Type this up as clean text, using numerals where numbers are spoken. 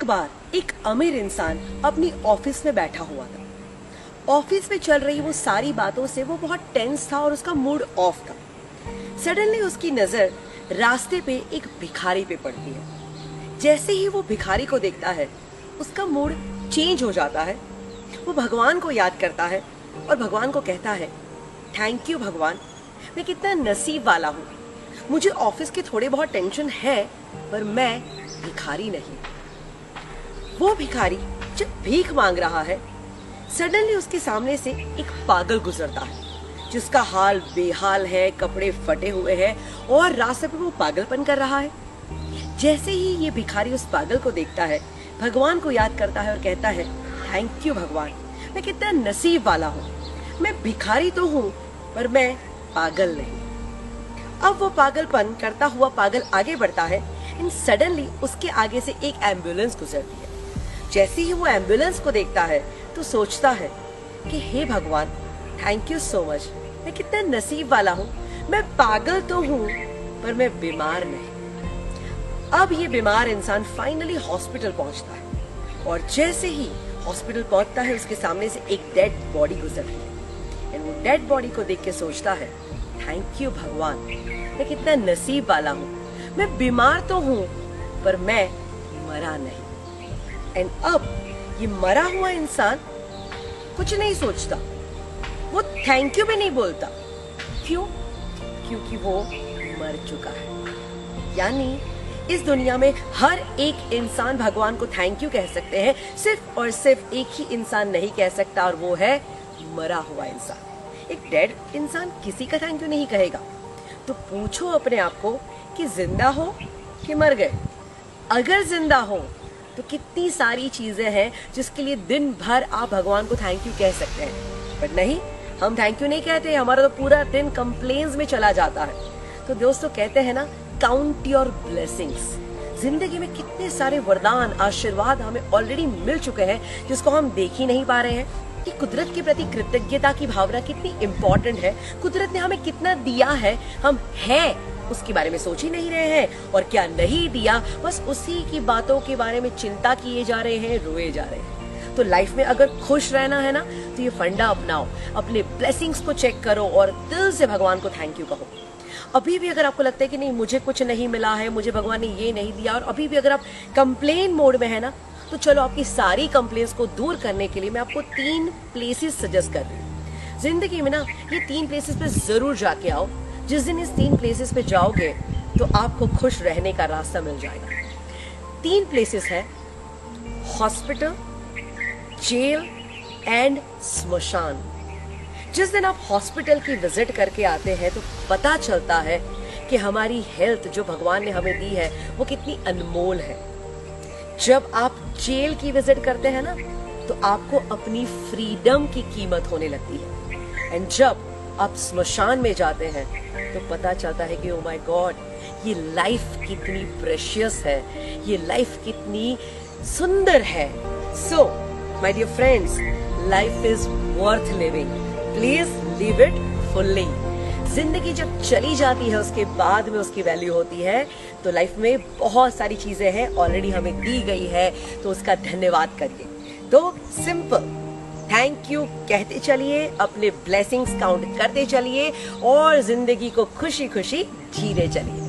बार एक अमीर इंसान अपनी ऑफिस में बैठा हुआ था। ऑफिस में चल रही वो सारी बातों से वो बहुत टेंस था और उसका मूड ऑफ था। सडनली उसकी नजर रास्ते पे एक भिखारी पे पड़ती है। जैसे ही वो भिखारी को देखता है उसका मूड चेंज हो जाता है। वो भगवान को याद करता है और भगवान को कहता है, थैंक यू भगवान, मैं कितना नसीब वाला हूँ। मुझे ऑफिस की थोड़ी बहुत टेंशन है पर मैं भिखारी नहीं। वो भिखारी जब भीख मांग रहा है, सडनली उसके सामने से एक पागल गुजरता है जिसका हाल बेहाल है, कपड़े फटे हुए हैं और रास्ते पे वो पागलपन कर रहा है। जैसे ही ये भिखारी उस पागल को देखता है, भगवान को याद करता है और कहता है, थैंक यू भगवान, मैं कितना नसीब वाला हूँ। मैं भिखारी तो हूँ पर मैं पागल नहीं। अब वो पागलपन करता हुआ पागल आगे बढ़ता है एंड सडनली उसके आगे से एक एम्बुलेंस गुजरती है। जैसे ही वो एम्बुलेंस को देखता है तो सोचता है कि हे भगवान, थैंक यू सो मच, मैं कितना नसीब वाला हूँ। मैं पागल तो हूँ पर मैं बीमार नहीं। अब ये बीमार इंसान फाइनली हॉस्पिटल पहुंचता है और जैसे ही हॉस्पिटल पहुंचता है उसके सामने से एक डेड बॉडी गुजरती है एंड वो डेड बॉडी को देख के सोचता है, थैंक यू भगवान, मैं कितना नसीब वाला हूँ। मैं बीमार तो हूँ पर मैं मरा नहीं। एंड अब ये मरा हुआ इंसान कुछ नहीं सोचता, वो थैंक यू भी नहीं बोलता। क्यों? क्योंकि वो मर चुका है। यानी इस दुनिया में हर एक इंसान भगवान को थैंक यू कह सकते हैं, सिर्फ और सिर्फ एक ही इंसान नहीं कह सकता और वो है मरा हुआ इंसान। एक डेड इंसान किसी का थैंक यू नहीं कहेगा। तो पूछो अपने आप को कि जिंदा हो कि मर गए। अगर जिंदा हो तो कितनी सारी चीजें हैं जिसके लिए दिन भर आप भगवान को थैंक यू कह सकते हैं, बट नहीं, हम थैंक यू नहीं कहते। हमारा तो पूरा दिन कंप्लेन्स में चला जाता है। तो दोस्तों कहते हैं ना, काउंट योर ब्लेसिंग्स। जिंदगी में कितने सारे वरदान, आशीर्वाद हमें ऑलरेडी मिल चुके हैं जिसको हम देख ही नहीं पा रहे हैं। कि कुदरत के प्रति कृतज्ञता की भावना कितनी इम्पोर्टेंट है। कुदरत ने हमें कितना दिया है, हम हैं उसके बारे में सोच ही नहीं रहे हैं, और क्या नहीं दिया बस उसी की बातों के बारे में चिंता किए जा रहे हैं, रोए जा रहे हैं। तो लाइफ में अगर खुश रहना है ना तो ये फंडा अपनाओ, अपने ब्लेसिंग्स को चेक करो और दिल से भगवान को थैंक यू कहो। अभी भी अगर आपको लगता है कि नहीं मुझे कुछ नहीं मिला है, मुझे भगवान ने ये नहीं दिया, और अभी भी अगर आप कंप्लेन मोड में है ना, तो चलो आपकी सारी कंप्लेंट्स को दूर करने के लिए मैं आपको 3 प्लेसेस सजेस्ट कर रही हूँ। जिंदगी में ना ये 3 प्लेसेस पे जरूर जाके आओ। जिस दिन इस 3 प्लेसेस पे जाओगे तो आपको खुश रहने का रास्ता मिल जाएगा। 3 प्लेसेस है हॉस्पिटल, जेल एंड स्मशान। जिस दिन आप हॉस्पिटल की विजिट करके आते हैं तो पता चलता है कि हमारी हेल्थ जो भगवान ने हमें दी है वो कितनी अनमोल है। जब आप जेल की विजिट करते हैं ना तो आपको अपनी फ्रीडम की कीमत होने लगती है। एंड जब आप स्मशान में जाते हैं तो पता चलता है कि ओ माय गॉड, ये लाइफ कितनी प्रेशियस है, ये लाइफ कितनी सुंदर है। So my dear friends, life is worth living, please live it fully. जिंदगी जब चली जाती है उसके बाद में उसकी वैल्यू होती है। तो लाइफ में बहुत सारी चीजें हैं ऑलरेडी हमें दी गई है, तो उसका धन्यवाद करिए। तो सिंपल थैंक यू कहते चलिए, अपने ब्लेसिंग्स काउंट करते चलिए और जिंदगी को खुशी खुशी जीने चलिए।